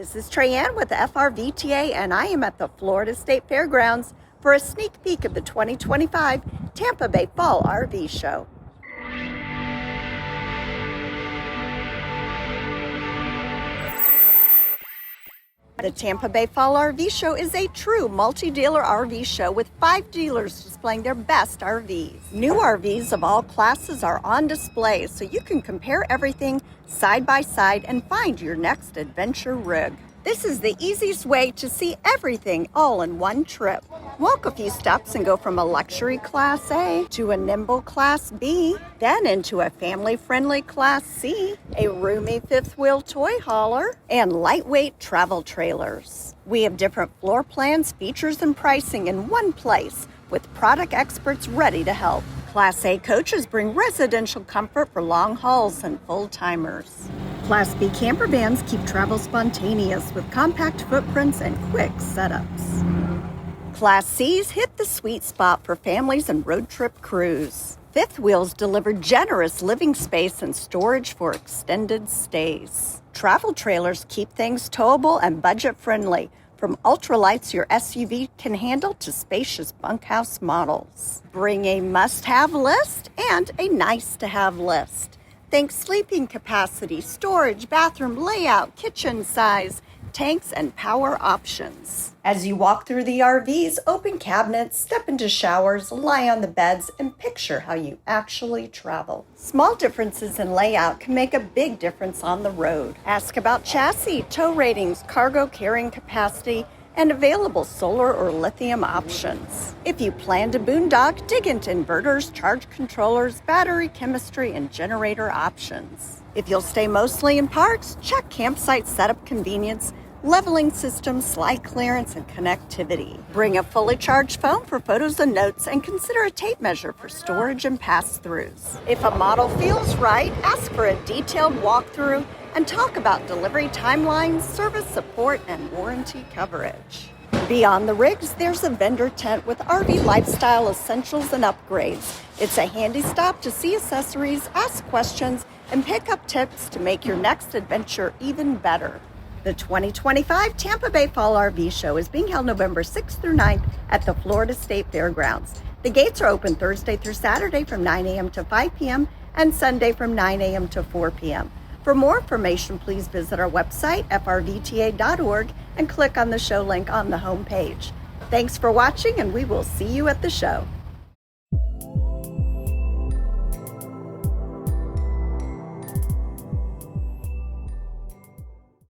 This is Trayanne with the FRVTA, and I am at the Florida State Fairgrounds for a sneak peek of the 2025 Tampa Bay Fall RV Show. The Tampa Bay Fall RV Show is a true multi-dealer RV show with 5 dealers displaying their best RVs. New RVs of all classes are on display, so you can compare everything side by side and find your next adventure rig. This is the easiest way to see everything all in one trip. Walk a few steps and go from a luxury Class A to a nimble Class B, then into a family-friendly Class C, a roomy fifth-wheel toy hauler, and lightweight travel trailers. We have different floor plans, features, and pricing in one place with product experts ready to help. Class A coaches bring residential comfort for long hauls and full-timers. Class B camper vans keep travel spontaneous with compact footprints and quick setups. Class C's hit the sweet spot for families and road trip crews. Fifth wheels deliver generous living space and storage for extended stays. Travel trailers keep things towable and budget-friendly, from ultralights your SUV can handle to spacious bunkhouse models. Bring a must-have list and a nice-to-have list. Think sleeping capacity, storage, bathroom layout, kitchen size, tanks, and power options. As you walk through the RVs, open cabinets, step into showers, lie on the beds, and picture how you actually travel. Small differences in layout can make a big difference on the road. Ask about chassis, tow ratings, cargo carrying capacity, and available solar or lithium options. If you plan to boondock, dig into inverters, charge controllers, battery chemistry, and generator options. If you'll stay mostly in parks, check campsite setup convenience, leveling systems, slide clearance, and connectivity. Bring a fully charged phone for photos and notes, and consider a tape measure for storage and pass-throughs. If a model feels right, ask for a detailed walkthrough and talk about delivery timelines, service support, and warranty coverage. Beyond the rigs, there's a vendor tent with RV lifestyle essentials and upgrades. It's a handy stop to see accessories, ask questions, and pick up tips to make your next adventure even better. The 2025 Tampa Bay Fall RV Show is being held November 6th through 9th at the Florida State Fairgrounds. The gates are open Thursday through Saturday from 9 a.m. to 5 p.m. and Sunday from 9 a.m. to 4 p.m. For more information, please visit our website, frvta.org, and click on the show link on the home page. Thanks for watching, and we will see you at the show.